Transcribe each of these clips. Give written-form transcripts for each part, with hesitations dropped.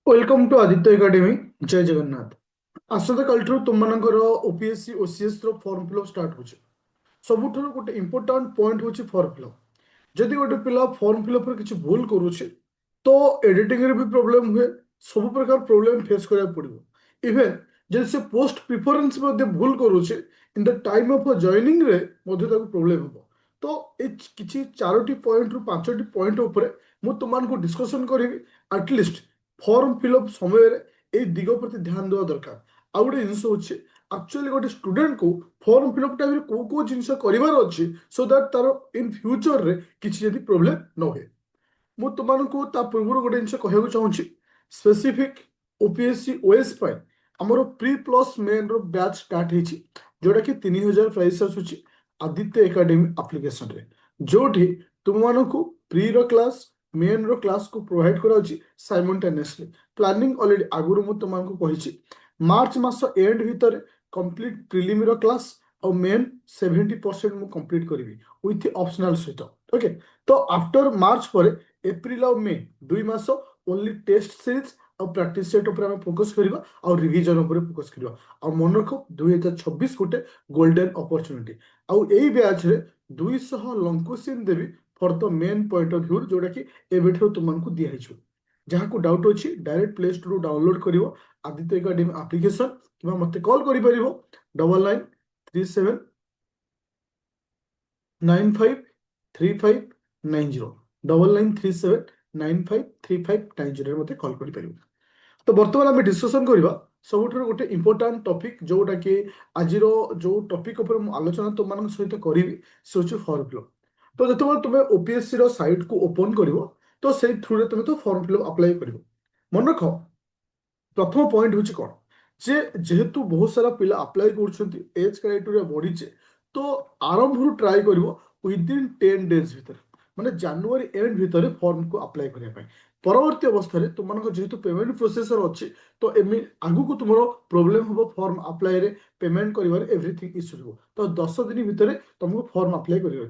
Welcome to Aditya academy. जय जगन्नाथ। आसत कालू तुम मानकर OPSC OCS form fill up start हो सबुठ गोटे इंपोर्टाट पॉइंट हूँ फॉर्म फिलअप। जदि गोटे पिला फॉर्म फिलअप किसी भूल करुचे तो एडिटिंग रे भी प्रॉब्लम हुए। सब प्रकार प्रॉब्लम फेस करा पड़ो। इवेन जब से पोस्ट प्रिफरेंस भूल करुचे in the time of joining रे प्रॉब्लम हम। तो ये किसी चारोटी पॉइंट रु पांचटी पॉइंट उपर मु तुमको डिस्कशन करी एटलिस्ट फॉर्म फिलअप समय ये दिग प्रति ध्यान देवा दरकार। आउ गोटे जिन हूँ एक्चुअली गोटे स्टूडेंट को फॉर्म फिलअप टाइम कौ जिन करार अच्छे सो दैट तार इन फ्यूचर रे किसी जदि प्रोब्लेम न हुए। मु तुमको पूर्व गोटे जिन कहूँ चाहूँगी स्पेसिफिक ओपीएससी ओएस आमर प्री प्लस मेन रो बैच स्टार्ट होती जोटा कि 3000 प्राइस आसूची आदित्य एकेडमी एप्लिकेशन रे जोठी तुमको प्री रो क्लास मेन रो क्लास को प्रोवाइड करा साइमल्टेनियसली प्लानिंग ऑलरेडी आगुरु मु तुमको कही मार्च मास एंड भितर कंप्लीट प्रिलिम रो क्लास और मेन 70% मु कंप्लीट करी विथ ऑप्शनल सहित। ओके, तो आफ्टर मार्च पर एप्रिल और मे 2 मास ओनली टेस्ट सीरीज और प्रैक्टिस सेट ऊपर हमें फोकस करबा और रिवीजन ऊपर फोकस करबा। और मन रख 2026 गोटे गोल्डन अपॉर्चुनिटी आउ एई बैच रे 200 लंकुसिन देवी for the main point of view जोटा कि एबेठो तुमको दिया हिजो। जहाँ को डाउट अच्छी डायरेक्ट प्ले स्टोर डाउनलोड करिवो आदित्य एकेडमी एप्लिकेशन कि मते कॉल करि परिवो 9937953590 9937953590 मते कॉल करि परिवो। तो बर्तमान आम डिस्कसन करवा सबुठ गोटे इंपोर्टाट टॉपिक जोटा कि आज जो टॉपिक ऊपर आलोचना तुम सहित करी से हूँ फॉर्म फिलअप। तो जो तुम ओपीएससी साइट को ओपन कर तो से थ्रू तुम तो फॉर्म फिलअप अप्लाई कर मन रख प्रथम पॉइंट हूँ कौन जे जेहेतु बहुत सारा पिला अप्लाई कर एज क्राइटेरिया बढ़ीचे तो आरंभ ट्राए कर विदिन 10 डेज भितर माने जनवरी एंड भितर फॉर्म को अप्लाई करने परवर्ती अवस्था तुम जेहेतु पेमेंट प्रोसेसर अच्छी तो एमि आगु को तुम प्रोब्लेम हम फॉर्म अप्लाई रे पेमेंट कर एवरीथिंग इश्यू हो तो 10 दिन भितर तुमको फॉर्म अप्लाई कर।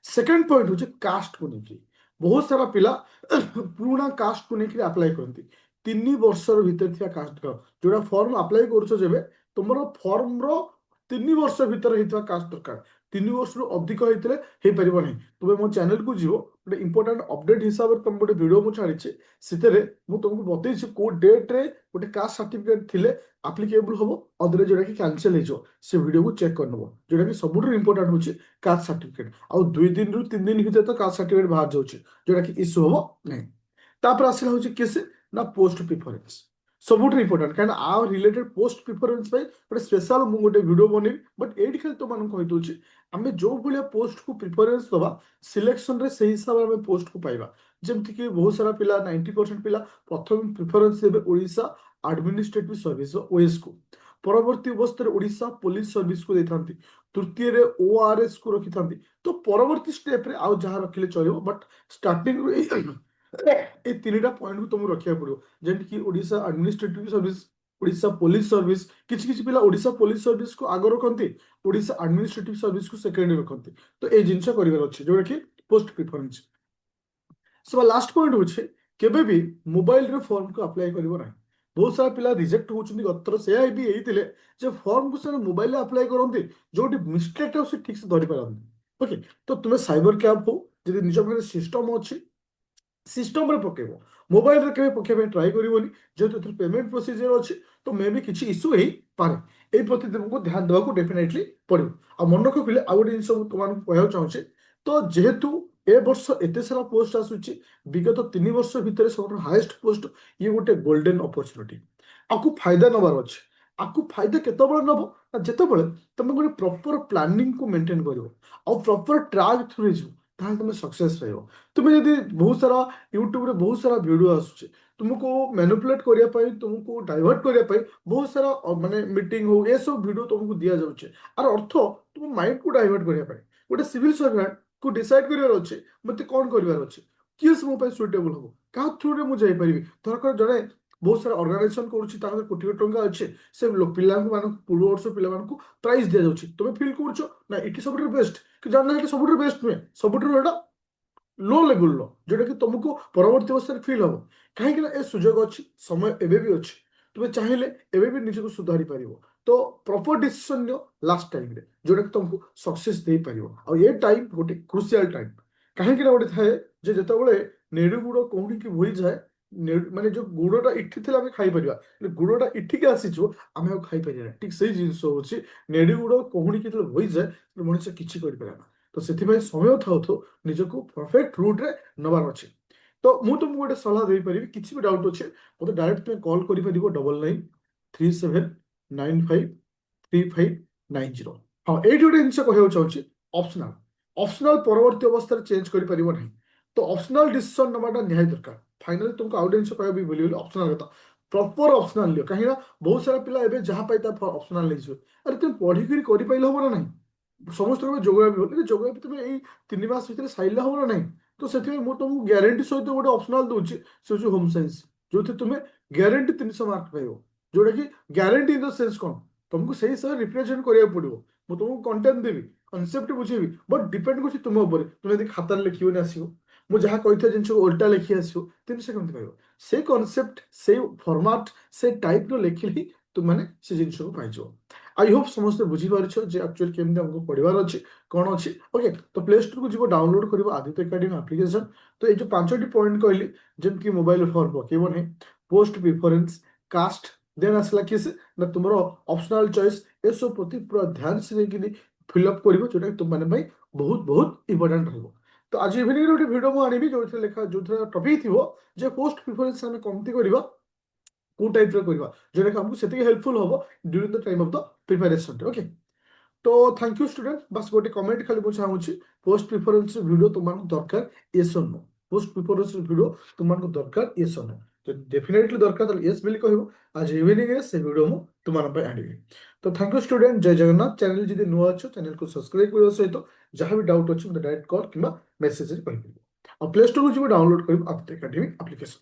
सेकेंड पॉइंट हूँ कास्ट को लेकिन बहुत सारा पिला पुराना कास्ट को लेकिन अप्लाई करती 3 वर्षर भितर थी कास्ट जोड़ा फॉर्म अप्लाई कर तुम फॉर्म रो 3 वर्ष भितर होता कास्ट दरकार 3 वर्ष रु अधिक होते हो पार ना तुम्हें मो चैनल को जीव गोटे इंपोर्टाट अपडेट हिसाब से तुम गोटे वीडियो मुझे छाड़ी तुमको बतई को डेट रे गोटे कास्ट सर्टिफिकेट थिले आप्लिकेबल हम अदर जोटा कि कैंसिल हो से वीडियो को चेक कर नब जोटा कि सब इंपोर्टाट हूँ कास्ट सर्टिफिकेट आउ 2 दिन रु 3 दिन भितर तो कास्ट सर्टिफिकेट बाहर जाऊँच जोटा कि इश्यू हम नहीं। तापर आसला हूँ किस ना पोस्ट प्रिफरेंस सबुठ इंपोर्टाट कहीं आ रिलेटेड पोस्ट प्रिफरेंस गोटे स्पेशल मुझे गोटे वीडियो बनैबी बट ये खाली तुम कहीदे आम जो भाया पोस्ट को प्रिफरेंस दवा सिलेक्शन रे से हिसाब से आम पोस्ट को पाइबा जमती कि बहुत सारा पिला 90% पिला प्रथम प्रिफरेंस देवे ओडिशा एडमिनिस्ट्रेटिव सर्विस ओएस को परवर्ती अवस्था ओडिशा पुलिस सर्विस को देते तृतीय ओआरएस को रखी था तो परवर्ती स्टेप रे आउ जहाँ रखिले चलो बट स्टार्टिंग ये 3टा पॉइंट को तुमको रखा पड़ो जेमती कि Odisha administrative service Odisha police service किसी किसी पिला ओडिशा पुलिस सर्विस को आगे रखती ओडिशा एडमिनिस्ट्रेटिव सर्विस को सेकेंड रखती तो ये जिनस कर जोटा कि पोस्ट प्रिफरेंस। सब लास्ट पॉइंट हूँ केबे भी मोबाइल रे फॉर्म को अप्लाई करिवो ना बहुत सारा पिला रिजेक्ट होउछन्ती गतर से भी एइतिले जे फॉर्म को से मोबाइल अप्लाई करंती जोटी मिस्टेक से ठीक से धरि पारंती। ओके, तो तुम साइबर कैम्प हो जदि निज पाखे सिस्टम अच्छी सिस्टम रे पकेबो मोबाइल रे केबे पकेबे ट्राई करिवोनी जेहेतु एथर पेमेंट प्रोसीजर अच्छी तो मे भी किसी इश्यू हो पारे ए प्रति तुमको ध्यान देवा डेफिनेटली पड़ो। आ मन रख पिले आ गोटे जिन तुमको कहना चाहूँचे तो जेहेतु ए वर्ष एत सारा पोस्ट आसूची विगत 3 वर्ष भितर सब हाईएस्ट पोस्ट ये गोटे गोल्डन अपॉर्चुनिटी आपको फायदा नबार अच्छे आपको फायदा केतबे नब जितेबाला तुम गोटे प्रॉपर प्लानिंग को मेंटेन कर प्रॉपर ट्रैक थ्रू ताहले तुम सक्सेस पाइब। तुम्हें यदि बहुत सारा यूट्यूब रे बहुत सारा वीडियो आसुचे तुमको मैनिपुलेट करने तुमको डाइवर्ट करने बहुत सारा माने मीटिंग हो ये सब वीडियो तुमको दिया जाउचे आर अर्थ तुम माइंड को डाइवर्ट करने गोटे सिविल सर्वेंट को डिसाइड करार अच्छे मत कौन करार अच्छे किए से मो सुइटेबल हम क्या थ्रू रे मुझे धरकर जड़े बहुत सारा ऑर्गेनाइजेशन कोटी कोटी टंका अच्छे से पिला पूर्व वर्ष पिला प्राइज दि जाऊँगी तुम फिल कर ना ये सब बेस्ट कि जानना सब बेस्ट नुहे सब लो लेवल जोटा कि तुमको परवर्त अवस्था फिल हम कहीं ए सुजोग अच्छी समय एवं अच्छी तुम्हें चाहिए एवं भी निजक सुधारी पार तो proper decision neo last time रे जोटा कि तुमको सक्सेस दे पार आ ये टाइम गोटे क्रुशियल टाइम कहीं गोटे थाए जे जिते नेड़ु गुड़ कौटी की बोई जाए माने जो गुड़टा इठी थे आम खाई गुड़टा इठिक आसीचु आम खाई पार ठीक से जिन हूँ नेड़ु गुड़ कौड़ी के बोई जाए मनुष्य किसी कर तो से समय थाउ थाउ निजको परफेक्ट रूट रे नबार अच्छे तो मु तुमको गोटे सलाह दे पारि किसी भी डाउट अच्छे मतलब डायरेक्ट तुम कॉल कर 9937953590 हाँ ये गोटे जिन कहना चाहिए ऑप्शनल ऑप्शनल परवर्ती अवस्था चेंज कर पारिबो नहीं तो ऑप्शनल डिसीजन नबाटा निहाय दरकार फाइनली तुमको आउ जिन कह भूली ऑप्शनल कथा प्रॉपर ऑप्शनल लियो कहीं बहुत सारा पिला एबे जहाँ पाई ऑप्शनल नहीं अरे तुम पढ़ी कर पाइल हम ना नहीं समस्त जोगाबी जोगाबी तुम यही 3 मास भितर साइल हम ना नहीं तो से तुमको ग्यारंटी सहित गोटे ऑप्शनल दूची से हूँ होम साइंस जो तुम्हें ग्यारंटी 300 मार्क पाइब जोटा कि ग्यारंटी इन द सेंस कौन तुमको सही समय रिप्रेजेंट करा पड़ो मुझे तुमको कंटेंट देवी कनसेप्ट बुझेबी बट डिपेंड कर तुम उपर तुम यदि खातार लिखिबनी आसो मुझे जहाँ कही जिन उल्टा लिखी आसो 300 केमती पाइब से कनसेप्ट से फॉर्मेट से टाइप लिखिले ही तुमने से जिन को पाइज आई होप समस्त बुझीपार एक्चुअली केमती हमको पढ़ार अच्छे कौन अच्छी ओके तो प्ले स्टोर को जीव डाउनलोड कर आदित्य एकेडमी एप्लिकेशन तो ये जो 5टी पॉइंट कहली जमकी मोबाइल फॉर्म पकेब नहीं पोस्ट प्रिफरेंस कास्ट देन आसला किस ना तुम ऑप्शनल चॉइस ये सब प्रति पूरा ध्यान से फिलअप कर जोटा तुम मैंने बहुत बहुत इंपोर्टाट रहा तो आज इवनिंग गोटे भिड मुझे जो लेखा जो टपिक थी पोस्ट प्रिफरेंस आम कमती करवा कौ टाइप करवा जोटा कि आमको से हेल्पफुल हम during the time of the preparation okay तो थैंक यू स्टूडेंट बस गोटे कमेंट खाली मुझे चाहूँगी पोस्ट प्रिफरेंस वीडियो तुमको दरकार येस और नो पोस्ट प्रिफरेंस वीडियो तुमको दरकार येस और नो तो डेफिनेटली दरकार तो येस बोली कह आज इवनिंग से वीडियो मु तुम आनी तो थैंक यू स्टूडेंट जय जगन्नाथ चैनल जब नुआ अच्छो चैनल को सब्सक्राइब करने सहित जहाँ भी डाउट अच्छे मतलब डायरेक्ट कॉल कि मेसेज कह प्ले स्टोर को डाउनलोड कर एकेडमी एप्लिकेशन